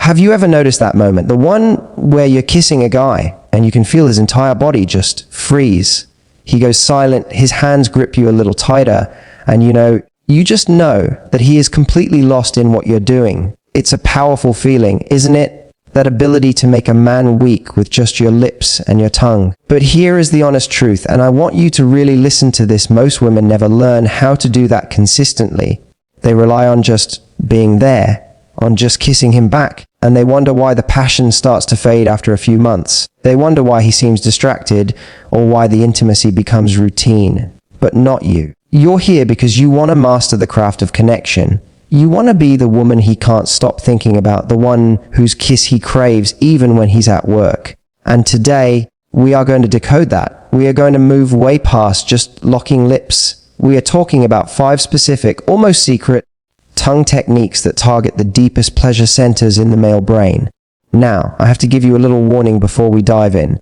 Have you ever noticed that moment? The one where you're kissing a guy and you can feel his entire body just freeze. He goes silent, his hands grip you a little tighter, and you just know that he is completely lost in what you're doing. It's a powerful feeling, isn't it? That ability to make a man weak with just your lips and your tongue. But here is the honest truth, and I want you to really listen to this. Most women never learn how to do that consistently. They rely on just being there, on just kissing him back, and they wonder why the passion starts to fade after a few months. They wonder why he seems distracted, or why the intimacy becomes routine. But not you. You're here because you want to master the craft of connection. You want to be the woman he can't stop thinking about, the one whose kiss he craves even when he's at work. And today, we are going to decode that. We are going to move way past just locking lips. We are talking about 5 specific, almost secret, tongue techniques that target the deepest pleasure centers in the male brain. Now, I have to give you a little warning before we dive in.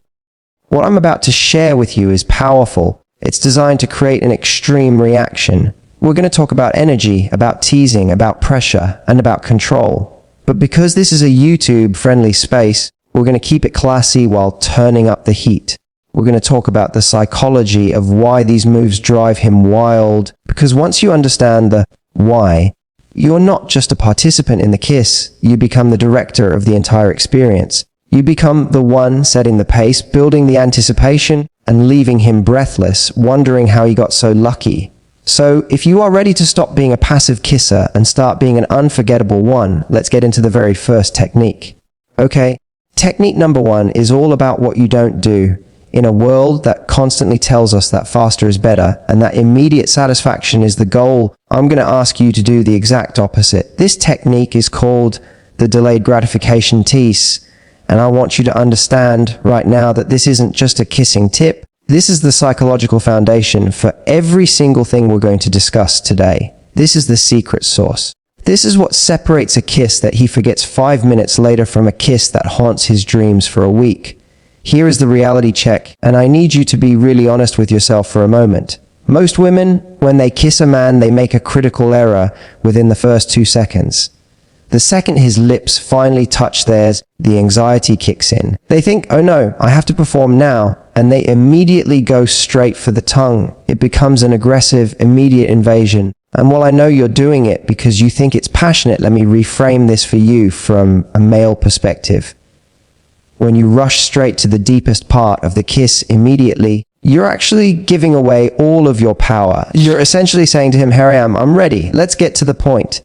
What I'm about to share with you is powerful. It's designed to create an extreme reaction. We're going to talk about energy, about teasing, about pressure, and about control. But because this is a YouTube-friendly space, we're going to keep it classy while turning up the heat. We're going to talk about the psychology of why these moves drive him wild. Because once you understand the why, you're not just a participant in the kiss, you become the director of the entire experience. You become the one setting the pace, building the anticipation, and leaving him breathless, wondering how he got so lucky. So, if you are ready to stop being a passive kisser and start being an unforgettable one, let's get into the very first technique. Okay, technique number 1 is all about what you don't do. In a world that constantly tells us that faster is better and that immediate satisfaction is the goal, I'm going to ask you to do the exact opposite. This technique is called the delayed gratification tease, and I want you to understand right now that this isn't just a kissing tip. This is the psychological foundation for every single thing we're going to discuss today. This is the secret sauce. This is what separates a kiss that he forgets 5 minutes later from a kiss that haunts his dreams for a week. Here is the reality check, and I need you to be really honest with yourself for a moment. Most women, when they kiss a man, they make a critical error within the first 2 seconds. The second his lips finally touch theirs, the anxiety kicks in. They think, oh no, I have to perform now, and they immediately go straight for the tongue. It becomes an aggressive, immediate invasion. And while I know you're doing it because you think it's passionate, let me reframe this for you from a male perspective. When you rush straight to the deepest part of the kiss immediately, you're actually giving away all of your power. You're essentially saying to him, here I am, I'm ready, let's get to the point.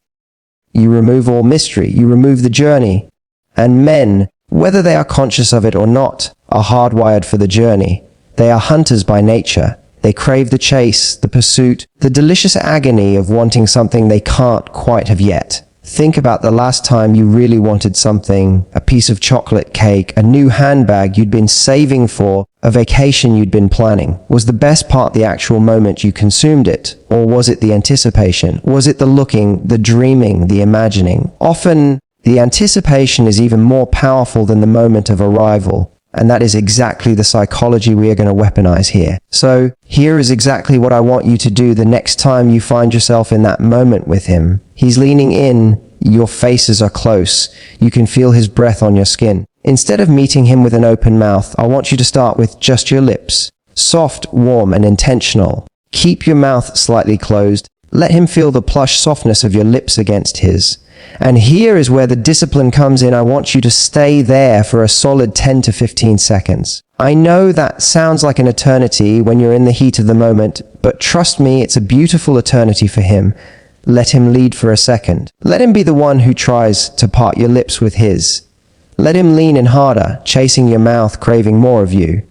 You remove all mystery, you remove the journey. And men, whether they are conscious of it or not, are hardwired for the journey. They are hunters by nature. They crave the chase, the pursuit, the delicious agony of wanting something they can't quite have yet. Think about the last time you really wanted something, a piece of chocolate cake, a new handbag you'd been saving for, a vacation you'd been planning. Was the best part the actual moment you consumed it? Or was it the anticipation? Was it the looking, the dreaming, the imagining? Often, the anticipation is even more powerful than the moment of arrival. And that is exactly the psychology we are going to weaponize here. So, here is exactly what I want you to do the next time you find yourself in that moment with him. He's leaning in, your faces are close, you can feel his breath on your skin. Instead of meeting him with an open mouth, I want you to start with just your lips. Soft, warm, and intentional. Keep your mouth slightly closed. Let him feel the plush softness of your lips against his. And here is where the discipline comes in. I want you to stay there for a solid 10 to 15 seconds. I know that sounds like an eternity when you're in the heat of the moment, but trust me, it's a beautiful eternity for him. Let him lead for a second. Let him be the one who tries to part your lips with his. Let him lean in harder, chasing your mouth, craving more of you.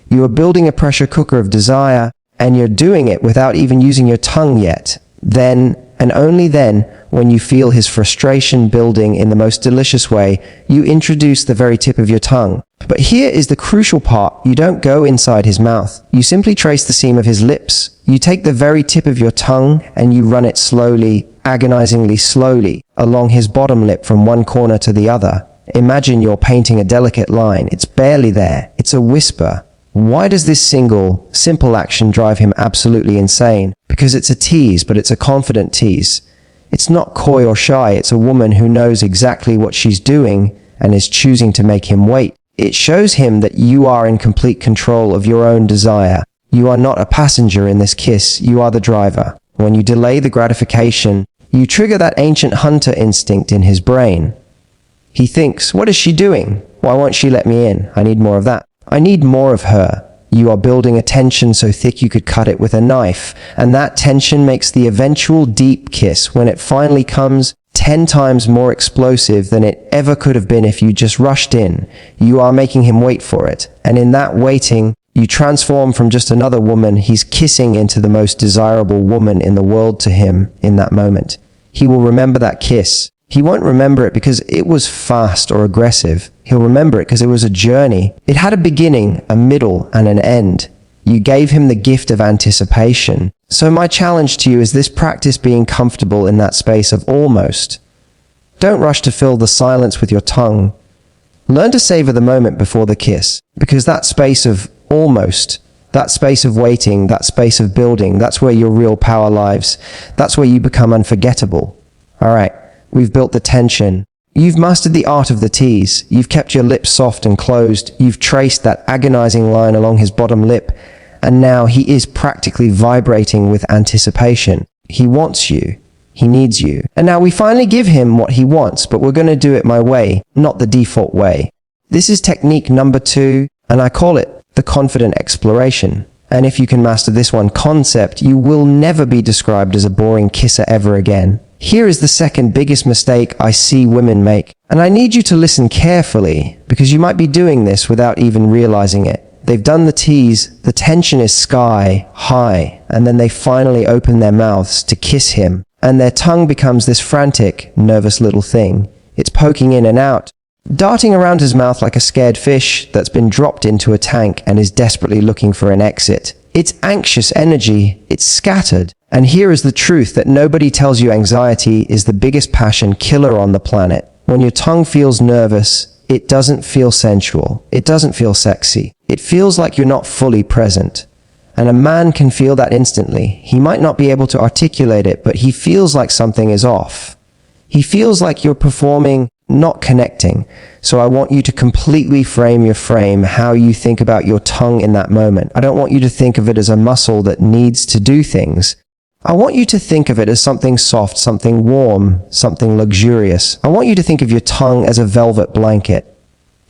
You are building a pressure cooker of desire, and you're doing it without even using your tongue yet. Then, and only then, when you feel his frustration building in the most delicious way, you introduce the very tip of your tongue. But here is the crucial part. You don't go inside his mouth. You simply trace the seam of his lips. You take the very tip of your tongue and you run it slowly, agonizingly slowly, along his bottom lip from one corner to the other. Imagine you're painting a delicate line. It's barely there. It's a whisper. Why does this simple action drive him absolutely insane? Because it's a tease, but it's a confident tease. It's not coy or shy, it's a woman who knows exactly what she's doing and is choosing to make him wait. It shows him that you are in complete control of your own desire. You are not a passenger in this kiss, you are the driver. When you delay the gratification, you trigger that ancient hunter instinct in his brain. He thinks, what is she doing? Why won't she let me in? I need more of that. I need more of her. You are building a tension so thick you could cut it with a knife, and that tension makes the eventual deep kiss, when it finally comes, 10 times more explosive than it ever could have been if you just rushed in. You are making him wait for it, and in that waiting, you transform from just another woman he's kissing into the most desirable woman in the world to him in that moment. He will remember that kiss. He won't remember it because it was fast or aggressive. He'll remember it because it was a journey. It had a beginning, a middle, and an end. You gave him the gift of anticipation. So my challenge to you is this: practice being comfortable in that space of almost. Don't rush to fill the silence with your tongue. Learn to savor the moment before the kiss, because that space of almost, that space of waiting, that space of building, that's where your real power lives. That's where you become unforgettable. All right. We've built the tension. You've mastered the art of the tease. You've kept your lips soft and closed. You've traced that agonizing line along his bottom lip. And now he is practically vibrating with anticipation. He wants you. He needs you. And now we finally give him what he wants, but we're going to do it my way, not the default way. This is technique number 2, and I call it the confident exploration. And if you can master this one concept, you will never be described as a boring kisser ever again. Here is the second biggest mistake I see women make, and I need you to listen carefully, because you might be doing this without even realizing it. They've done the tease, the tension is sky high, and then they finally open their mouths to kiss him, and their tongue becomes this frantic, nervous little thing. It's poking in and out, darting around his mouth like a scared fish that's been dropped into a tank and is desperately looking for an exit. It's anxious energy, it's scattered. And here is the truth that nobody tells you: anxiety is the biggest passion killer on the planet. When your tongue feels nervous, it doesn't feel sensual. It doesn't feel sexy. It feels like you're not fully present. And a man can feel that instantly. He might not be able to articulate it, but he feels like something is off. He feels like you're performing, not connecting. So I want you to completely frame how you think about your tongue in that moment. I don't want you to think of it as a muscle that needs to do things. I want you to think of it as something soft, something warm, something luxurious. I want you to think of your tongue as a velvet blanket.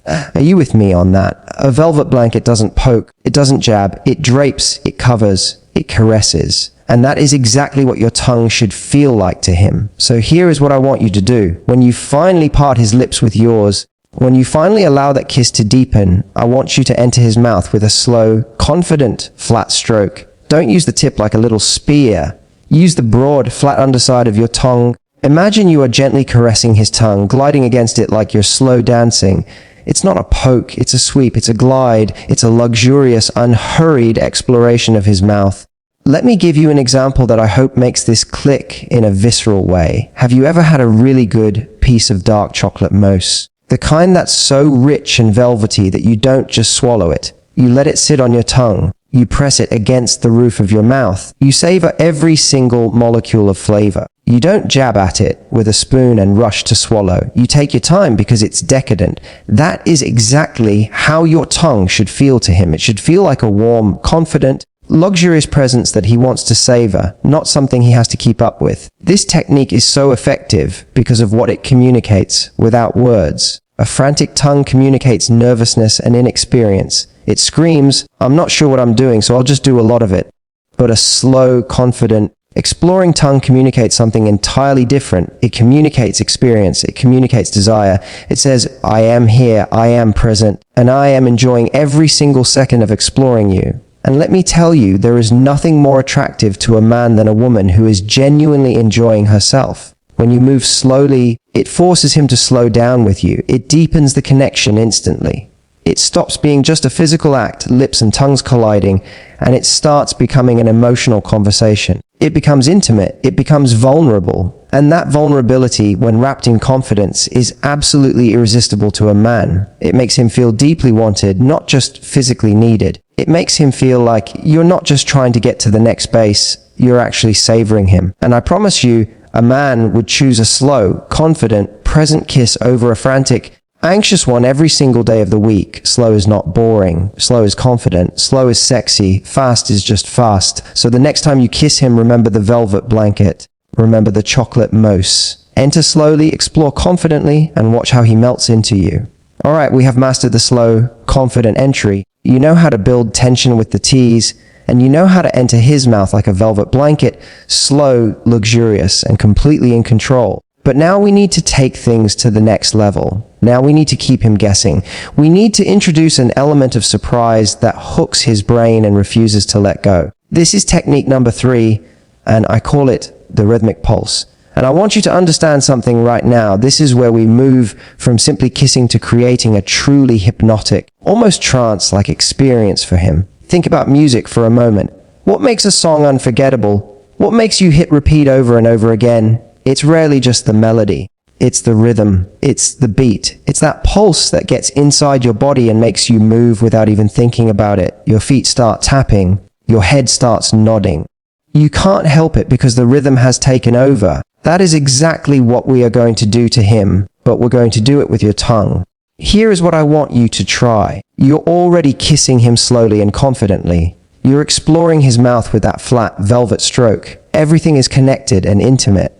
Are you with me on that? A velvet blanket doesn't poke, it doesn't jab, it drapes, it covers, it caresses. And that is exactly what your tongue should feel like to him. So here is what I want you to do. When you finally part his lips with yours, when you finally allow that kiss to deepen, I want you to enter his mouth with a slow, confident, flat stroke. Don't use the tip like a little spear. Use the broad, flat underside of your tongue. Imagine you are gently caressing his tongue, gliding against it like you're slow dancing. It's not a poke, it's a sweep, it's a glide, it's a luxurious, unhurried exploration of his mouth. Let me give you an example that I hope makes this click in a visceral way. Have you ever had a really good piece of dark chocolate mousse? The kind that's so rich and velvety that you don't just swallow it. You let it sit on your tongue. You press it against the roof of your mouth. You savor every single molecule of flavor. You don't jab at it with a spoon and rush to swallow. You take your time because it's decadent. That is exactly how your tongue should feel to him. It should feel like a warm, confident, luxurious presence that he wants to savor, not something he has to keep up with. This technique is so effective because of what it communicates without words. A frantic tongue communicates nervousness and inexperience. It screams, I'm not sure what I'm doing, so I'll just do a lot of it. But a slow, confident, exploring tongue communicates something entirely different. It communicates experience. It communicates desire. It says, I am here, I am present, and I am enjoying every single second of exploring you. And let me tell you, there is nothing more attractive to a man than a woman who is genuinely enjoying herself. When you move slowly, it forces him to slow down with you. It deepens the connection instantly. It stops being just a physical act, lips and tongues colliding, and it starts becoming an emotional conversation. It becomes intimate, it becomes vulnerable, and that vulnerability, when wrapped in confidence, is absolutely irresistible to a man. It makes him feel deeply wanted, not just physically needed. It makes him feel like you're not just trying to get to the next base, you're actually savoring him. And I promise you, A man would choose a slow, confident, present kiss over a frantic, anxious one every single day of the week. Slow is not boring. Slow is confident. Slow is sexy. Fast is just fast. So the next time you kiss him, remember the velvet blanket. Remember the chocolate mousse. Enter slowly, explore confidently, and watch how he melts into you. Alright, we have mastered the slow, confident entry. You know how to build tension with the tease, and you know how to enter his mouth like a velvet blanket, slow, luxurious, and completely in control. But now we need to take things to the next level. Now we need to keep him guessing. We need to introduce an element of surprise that hooks his brain and refuses to let go. This is technique number 3, and I call it the rhythmic pulse. And I want you to understand something right now. This is where we move from simply kissing to creating a truly hypnotic, almost trance-like experience for him. Think about music for a moment. What makes a song unforgettable? What makes you hit repeat over and over again? It's rarely just the melody. It's the rhythm. It's the beat. It's that pulse that gets inside your body and makes you move without even thinking about it. Your feet start tapping. Your head starts nodding. You can't help it because the rhythm has taken over. That is exactly what we are going to do to him, but we're going to do it with your tongue. Here is what I want you to try. You're already kissing him slowly and confidently. You're exploring his mouth with that flat, velvet stroke. Everything is connected and intimate.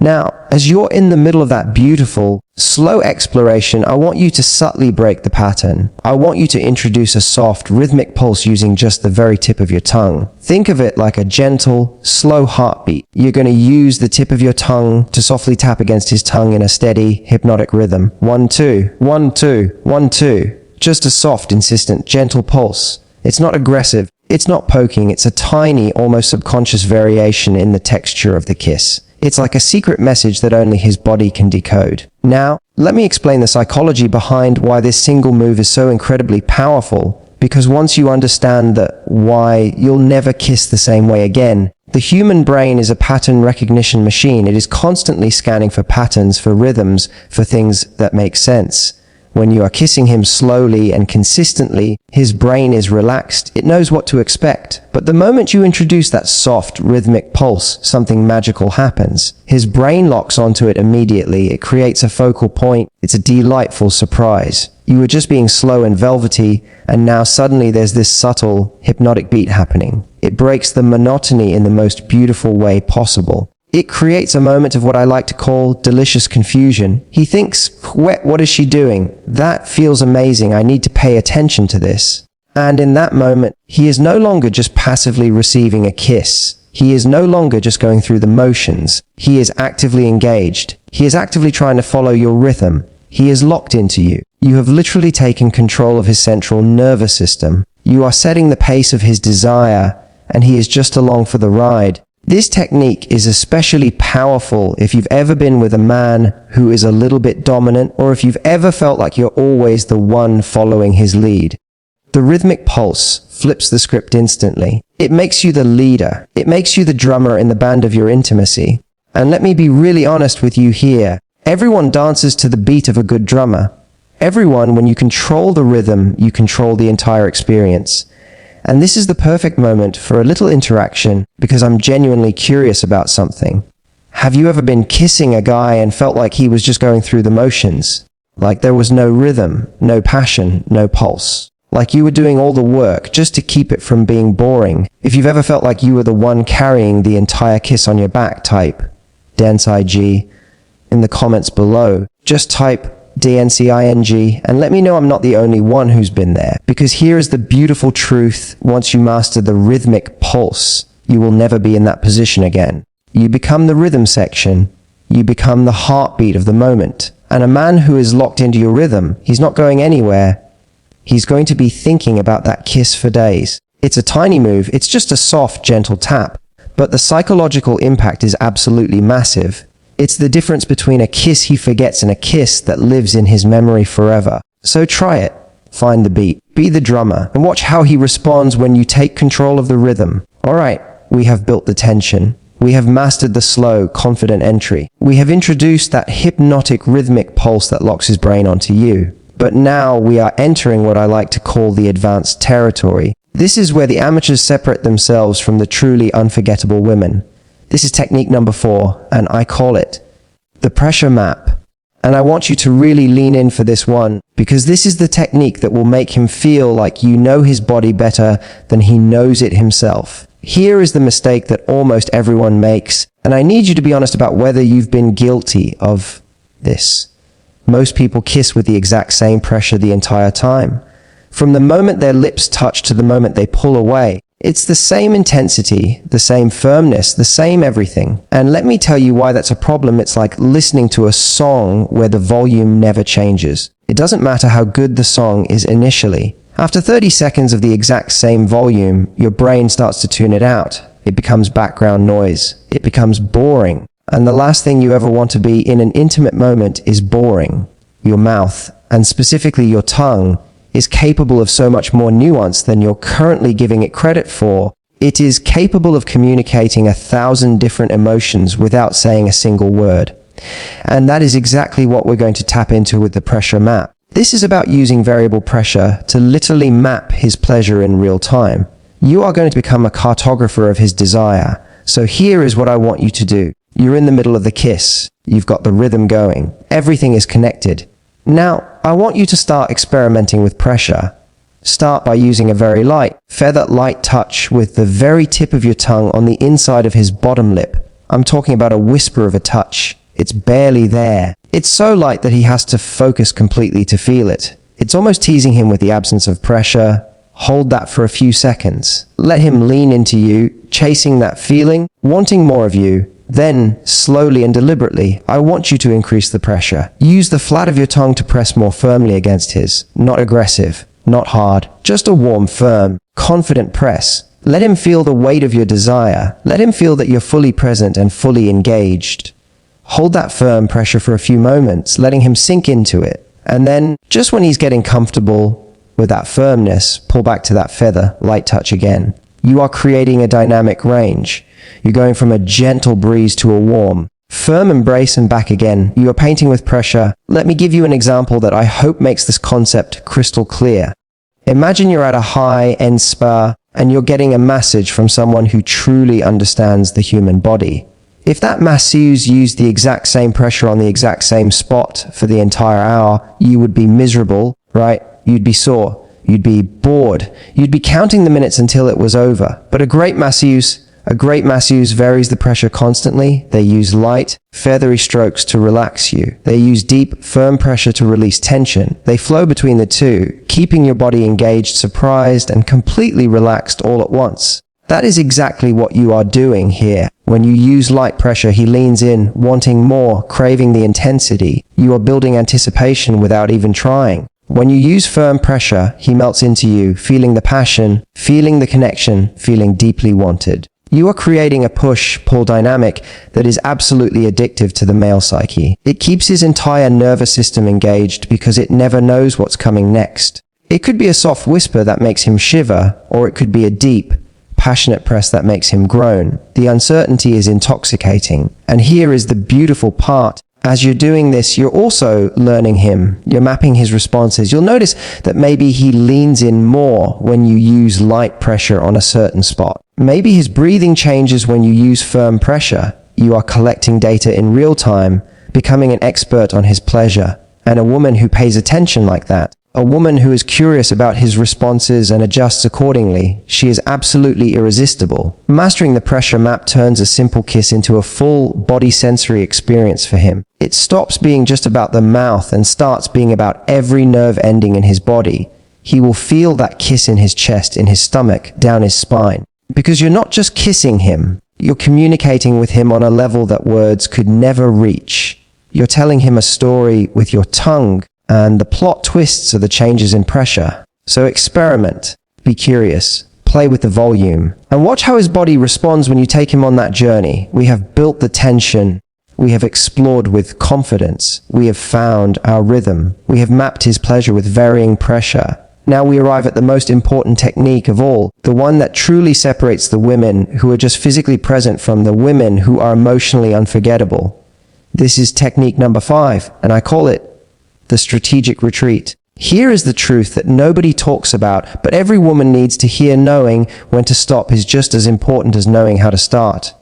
Now, as you're in the middle of that beautiful, slow exploration, I want you to subtly break the pattern. I want you to introduce a soft, rhythmic pulse using just the very tip of your tongue. Think of it like a gentle, slow heartbeat. You're going to use the tip of your tongue to softly tap against his tongue in a steady, hypnotic rhythm. 1, 2, 1, 2, 1, 2. Just a soft, insistent, gentle pulse. It's not aggressive. It's not poking. It's a tiny, almost subconscious variation in the texture of the kiss. It's like a secret message that only his body can decode. Now, let me explain the psychology behind why this single move is so incredibly powerful, because once you understand that why, you'll never kiss the same way again. The human brain is a pattern recognition machine. It is constantly scanning for patterns, for rhythms, for things that make sense. When you are kissing him slowly and consistently, his brain is relaxed. It knows what to expect. But the moment you introduce that soft, rhythmic pulse, something magical happens. His brain locks onto it immediately. It creates a focal point. It's a delightful surprise. You were just being slow and velvety, and now suddenly there's this subtle, hypnotic beat happening. It breaks the monotony in the most beautiful way possible. It creates a moment of what I like to call delicious confusion. He thinks, what is she doing? That feels amazing. I need to pay attention to this. And in that moment, he is no longer just passively receiving a kiss. He is no longer just going through the motions. He is actively engaged. He is actively trying to follow your rhythm. He is locked into you. You have literally taken control of his central nervous system. You are setting the pace of his desire, and he is just along for the ride. This technique is especially powerful if you've ever been with a man who is a little bit dominant, or if you've ever felt like you're always the one following his lead. The rhythmic pulse flips the script instantly. It makes you the leader. It makes you the drummer in the band of your intimacy. And let me be really honest with you here. Everyone dances to the beat of a good drummer. Everyone, when you control the rhythm, you control the entire experience. And this is the perfect moment for a little interaction because I'm genuinely curious about something. Have you ever been kissing a guy and felt like he was just going through the motions? Like there was no rhythm, no passion, no pulse. Like you were doing all the work just to keep it from being boring. If you've ever felt like you were the one carrying the entire kiss on your back, type DNCIG in the comments below. Just type DNCING and let me know I'm not the only one who's been there. Because here is the beautiful truth. Once you master the rhythmic pulse, you will never be in that position again. You become the rhythm section. You become the heartbeat of the moment. And a man who is locked into your rhythm, he's not going anywhere. He's going to be thinking about that kiss for days. It's a tiny move. It's just a soft, gentle tap. But the psychological impact is absolutely massive. It's the difference between a kiss he forgets and a kiss that lives in his memory forever. So try it. Find the beat. Be the drummer. And watch how he responds when you take control of the rhythm. Alright, we have built the tension. We have mastered the slow, confident entry. We have introduced that hypnotic, rhythmic pulse that locks his brain onto you. But now we are entering what I like to call the advanced territory. This is where the amateurs separate themselves from the truly unforgettable women. This is technique number 4, and I call it the pressure map. And I want you to really lean in for this one, because this is the technique that will make him feel like you know his body better than he knows it himself. Here is the mistake that almost everyone makes, and I need you to be honest about whether you've been guilty of this. Most people kiss with the exact same pressure the entire time. From the moment their lips touch to the moment they pull away, it's the same intensity, the same firmness, the same everything. And let me tell you why that's a problem. It's like listening to a song where the volume never changes. It doesn't matter how good the song is initially. After 30 seconds of the exact same volume, your brain starts to tune it out. It becomes background noise. It becomes boring. And the last thing you ever want to be in an intimate moment is boring. Your mouth, and specifically your tongue, is capable of so much more nuance than you're currently giving it credit for. It is capable of communicating 1,000 different emotions without saying a single word. And that is exactly what we're going to tap into with the pressure map. This is about using variable pressure to literally map his pleasure in real time. You are going to become a cartographer of his desire. So here is what I want you to do. You're in the middle of the kiss. You've got the rhythm going. Everything is connected. Now, I want you to start experimenting with pressure. Start by using a very light, feather light touch with the very tip of your tongue on the inside of his bottom lip. I'm talking about a whisper of a touch. It's barely there. It's so light that he has to focus completely to feel it. It's almost teasing him with the absence of pressure. Hold that for a few seconds. Let him lean into you, chasing that feeling, wanting more of you. Then, slowly and deliberately, I want you to increase the pressure. Use the flat of your tongue to press more firmly against his. Not aggressive, not hard, just a warm, firm, confident press. Let him feel the weight of your desire. Let him feel that you're fully present and fully engaged. Hold that firm pressure for a few moments, letting him sink into it. And then, just when he's getting comfortable with that firmness, pull back to that feather, light touch again. You are creating a dynamic range. You're going from a gentle breeze to a warm, firm embrace and back again. You are painting with pressure. Let me give you an example that I hope makes this concept crystal clear. Imagine you're at a high-end spa and you're getting a massage from someone who truly understands the human body. If that masseuse used the exact same pressure on the exact same spot for the entire hour, you would be miserable, right? You'd be sore. You'd be bored. You'd be counting the minutes until it was over. But a great masseuse varies the pressure constantly. They use light, feathery strokes to relax you. They use deep, firm pressure to release tension. They flow between the two, keeping your body engaged, surprised, and completely relaxed all at once. That is exactly what you are doing here. When you use light pressure, he leans in, wanting more, craving the intensity. You are building anticipation without even trying. When you use firm pressure, he melts into you, feeling the passion, feeling the connection, feeling deeply wanted. You are creating a push-pull dynamic that is absolutely addictive to the male psyche. It keeps his entire nervous system engaged because it never knows what's coming next. It could be a soft whisper that makes him shiver, or it could be a deep, passionate press that makes him groan. The uncertainty is intoxicating. And here is the beautiful part. As you're doing this, you're also learning him. You're mapping his responses. You'll notice that maybe he leans in more when you use light pressure on a certain spot. Maybe his breathing changes when you use firm pressure. You are collecting data in real time, becoming an expert on his pleasure. And a woman who pays attention like that, a woman who is curious about his responses and adjusts accordingly, she is absolutely irresistible. Mastering the pressure map turns a simple kiss into a full body sensory experience for him. It stops being just about the mouth and starts being about every nerve ending in his body. He will feel that kiss in his chest, in his stomach, down his spine. Because you're not just kissing him, you're communicating with him on a level that words could never reach. You're telling him a story with your tongue, and the plot twists are the changes in pressure. So experiment, be curious, play with the volume, and watch how his body responds when you take him on that journey. We have built the tension. We have explored with confidence. We have found our rhythm. We have mapped his pleasure with varying pressure. Now we arrive at the most important technique of all, the one that truly separates the women who are just physically present from the women who are emotionally unforgettable. This is technique number 5, and I call it the strategic retreat. Here is the truth that nobody talks about, but every woman needs to hear. Knowing when to stop is just as important as knowing how to start.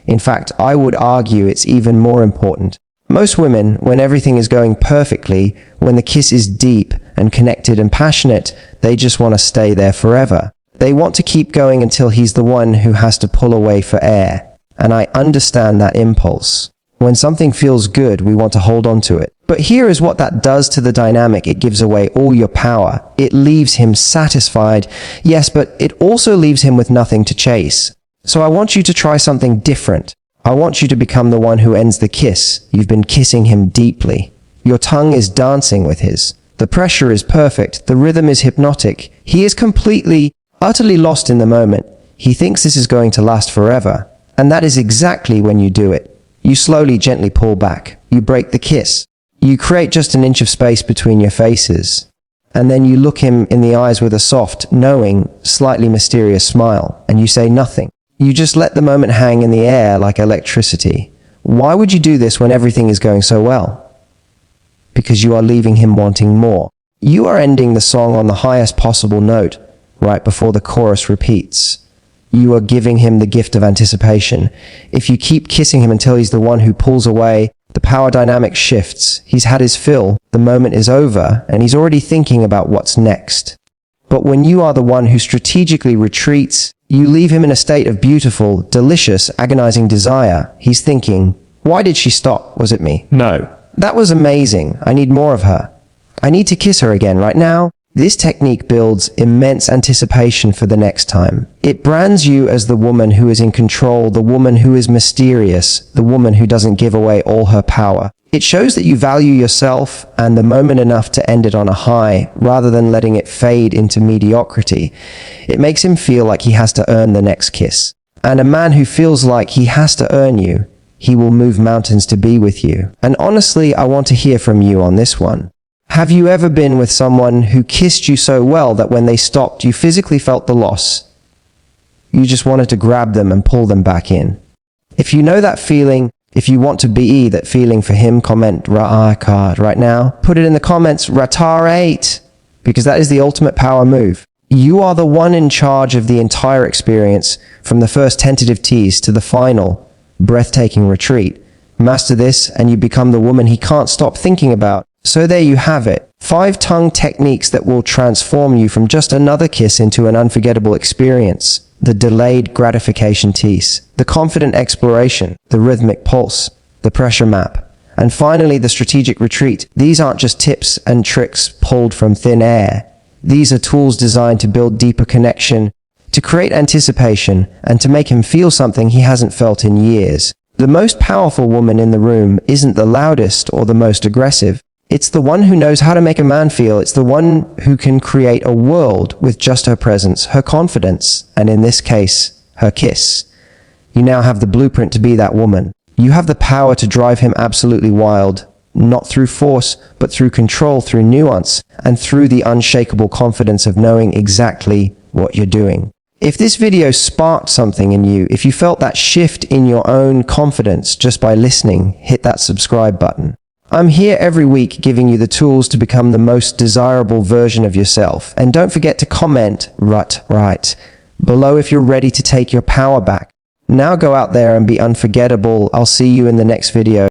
In fact, I would argue it's even more important. Most women, when everything is going perfectly, when the kiss is deep and connected and passionate, they just want to stay there forever. They want to keep going until he's the one who has to pull away for air. And I understand that impulse. When something feels good, we want to hold on to it. But here is what that does to the dynamic. It gives away all your power. It leaves him satisfied. Yes, but it also leaves him with nothing to chase. So I want you to try something different. I want you to become the one who ends the kiss. You've been kissing him deeply. Your tongue is dancing with his. The pressure is perfect. The rhythm is hypnotic. He is completely, utterly lost in the moment. He thinks this is going to last forever. And that is exactly when you do it. You slowly, gently pull back. You break the kiss. You create just an inch of space between your faces. And then you look him in the eyes with a soft, knowing, slightly mysterious smile. And you say nothing. You just let the moment hang in the air like electricity. Why would you do this when everything is going so well? Because you are leaving him wanting more. You are ending the song on the highest possible note, right before the chorus repeats. You are giving him the gift of anticipation. If you keep kissing him until he's the one who pulls away, the power dynamic shifts. He's had his fill, the moment is over, and he's already thinking about what's next. But when you are the one who strategically retreats, you leave him in a state of beautiful, delicious, agonizing desire. He's thinking, why did she stop? Was it me? No. That was amazing. I need more of her. I need to kiss her again right now. This technique builds immense anticipation for the next time. It brands you as the woman who is in control, the woman who is mysterious, the woman who doesn't give away all her power. It shows that you value yourself and the moment enough to end it on a high, rather than letting it fade into mediocrity. It makes him feel like he has to earn the next kiss. And a man who feels like he has to earn you, he will move mountains to be with you. And honestly, I want to hear from you on this one. Have you ever been with someone who kissed you so well that when they stopped, you physically felt the loss? You just wanted to grab them and pull them back in. If you know that feeling, if you want to be that feeling for him, comment Ra'akad right now. Put it in the comments, Ratar8, because that is the ultimate power move. You are the one in charge of the entire experience, from the first tentative tease to the final, breathtaking retreat. Master this and you become the woman he can't stop thinking about. So there you have it. 5 tongue techniques that will transform you from just another kiss into an unforgettable experience. The delayed gratification tease, the confident exploration, the rhythmic pulse, the pressure map, and finally the strategic retreat. These aren't just tips and tricks pulled from thin air. These are tools designed to build deeper connection, to create anticipation, and to make him feel something he hasn't felt in years. The most powerful woman in the room isn't the loudest or the most aggressive. It's the one who knows how to make a man feel. It's the one who can create a world with just her presence, her confidence, and in this case, her kiss. You now have the blueprint to be that woman. You have the power to drive him absolutely wild, not through force, but through control, through nuance, and through the unshakable confidence of knowing exactly what you're doing. If this video sparked something in you, if you felt that shift in your own confidence just by listening, hit that subscribe button. I'm here every week giving you the tools to become the most desirable version of yourself. And don't forget to comment right below if you're ready to take your power back. Now go out there and be unforgettable. I'll see you in the next video.